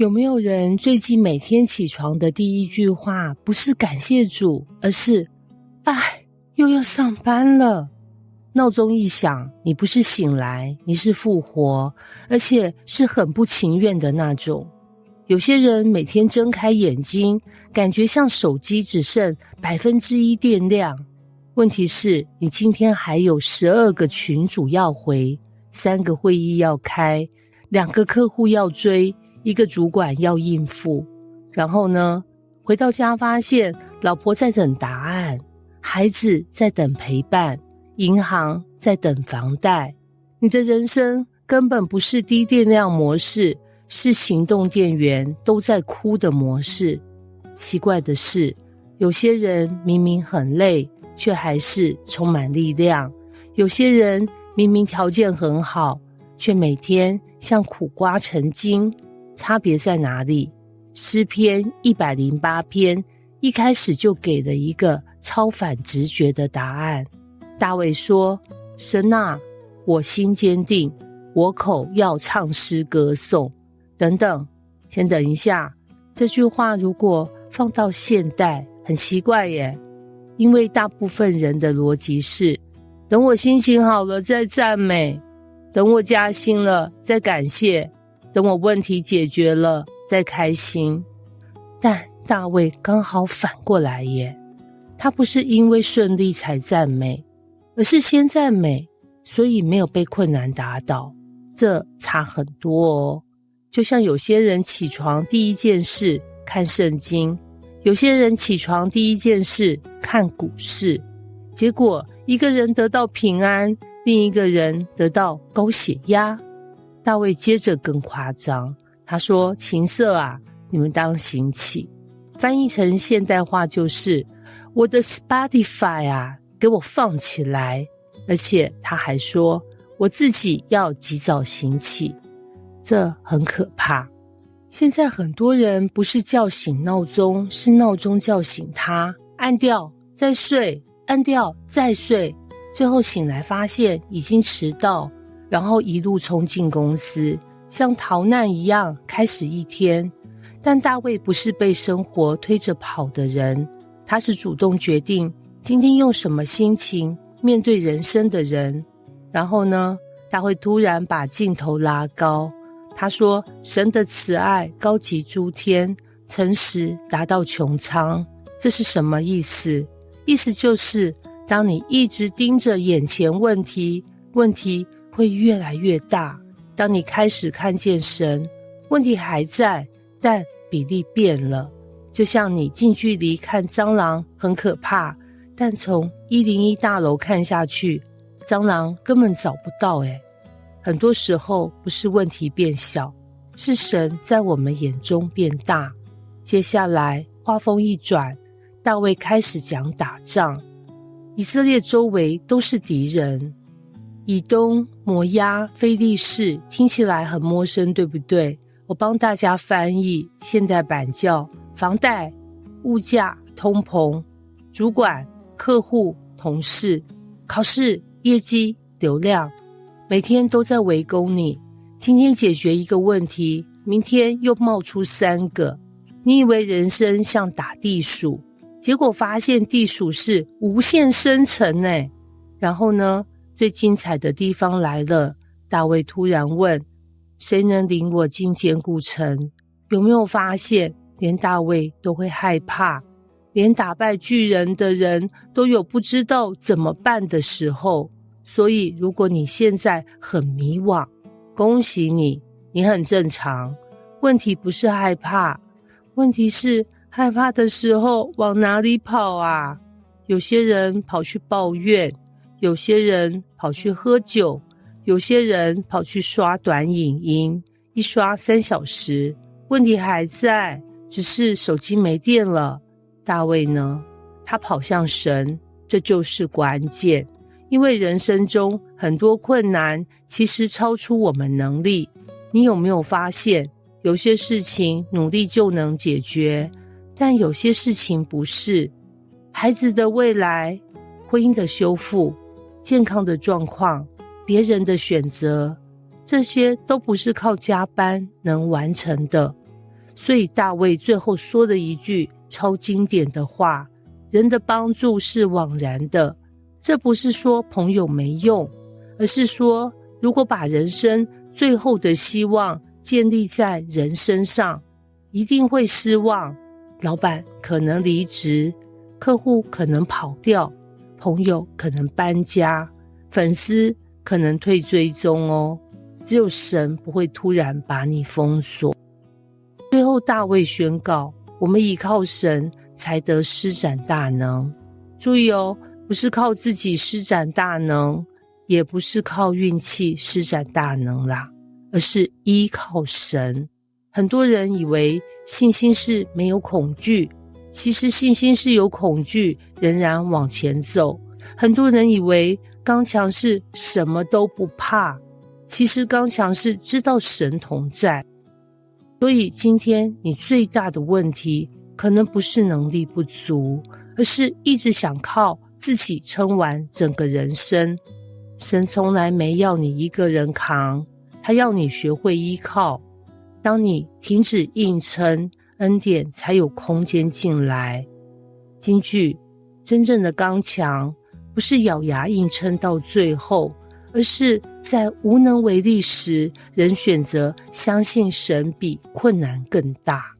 有沒有人最近每天起床的第一句話不是感謝主，而是又要上班了？鬧鐘一響，你不是醒來，你是復活，而且是很不情願的那種。有些人每天睜開眼睛，感覺像手機只剩1%電量。問題是，你今天還有12個群組要回，3個會議要開，2個客戶要追，1個主管要應付。然後呢，回到家發現老婆在等答案，孩子在等陪伴，銀行在等房貸。你的人生根本不是低電量模式，是行動電源都在哭的模式。奇怪的是，有些人明明很累，卻還是充滿力量；有些人明明條件很好，卻每天像苦瓜成精。差別在哪裡？詩篇108篇一開始就給了一個超反直覺的答案。大衛說：神啊，我心堅定，我口要唱詩歌頌。等等，先等一下，這句話如果放到現代，很奇怪耶。因為大部分人的邏輯是，等我心情好了再讚美，等我加薪了再感謝，等我問題解決了再開心。但大衛剛好反過來耶，他不是因為順利才讚美，而是先讚美，所以沒有被困難打倒。這差很多哦。就像有些人起床第一件事看聖經，有些人起床第一件事看股市，結果一個人得到平安，另一個人得到高血壓。大衛接着更誇張，他說：琴瑟啊，你們當興起。翻譯成現代話就是我的 Spotify 啊，給我放起來。而且他還說我自己要及早興起。這很可怕。現在很多人不是叫醒鬧鐘，是鬧鐘叫醒他，按掉再睡，按掉再睡，最後醒來發現已經遲到，然後一路衝進公司，像逃難一樣開始一天。但大衛不是被生活推着跑的人，他是主動決定今天用什麼心情面對人生的人。然後呢，大衛突然把鏡頭拉高，他說：神的慈愛高及諸天，誠實達到穹蒼。這是什麼意思？意思就是當你一直盯着眼前問題，問題會越來越大。當你開始看見神，問題還在，但比例變了。就像你近距離看蟑螂很可怕，但從101大樓看下去，蟑螂根本找不到。很多時候不是問題變小，是神在我們眼中变大。接下來話鋒一轉，大衛開始講打仗。以色列周圍都是敵人，以東、摩押、非利士，聽起來很陌生，對不對？我幫大家翻譯，現代版叫房貸、物價、通膨、主管、客戶、同事、考試、業績、流量，每天都在圍攻你。今天解決一個問題，明天又冒出3個。你以為人生像打地鼠，結果發現地鼠是無限生成。然後呢，最精彩的地方來了，大衛突然問：誰能領我進堅固城？有沒有發現，連大衛都會害怕，連打敗巨人的人都有不知道怎麼辦的時候。所以如果你現在很迷惘，恭喜你，你很正常。問題不是害怕，問題是害怕的時候往哪裡跑啊？有些人跑去抱怨，有些人跑去喝酒，有些人跑去刷短影音，一刷3小時，問題還在，只是手機沒電了。大衛呢？他跑向神，這就是關鍵。因為人生中很多困難其實超出我們能力。你有沒有發現，有些事情努力就能解決，但有些事情不是。孩子的未來，婚姻的修復，健康的狀況，別人的選擇，這些都不是靠加班能完成的。所以大衛最後說了一句超經典的話：人的幫助是枉然的。這不是說朋友沒用，而是說如果把人生最後的希望建立在人身上，一定會失望。老闆可能離職，客戶可能跑掉，朋友可能搬家，粉絲可能退追蹤哦。只有神不會突然把你封鎖。最後大衛宣告，我們依靠神才得施展大能。注意哦，不是靠自己施展大能，也不是靠運氣施展大能啦，而是依靠神。很多人以為信心是沒有恐懼，其實信心是有恐懼，仍然往前走。很多人以為剛強是什麼都不怕，其實剛強是知道神同在。所以今天你最大的問題，可能不是能力不足，而是一直想靠自己撐完整個人生。神從來沒要你一個人扛，他要你學會依靠。當你停止硬撐，恩典才有空間進來。金句：真正的剛強不是咬牙硬撐到最後，而是在無能為力時，仍選擇相信神比困難更大。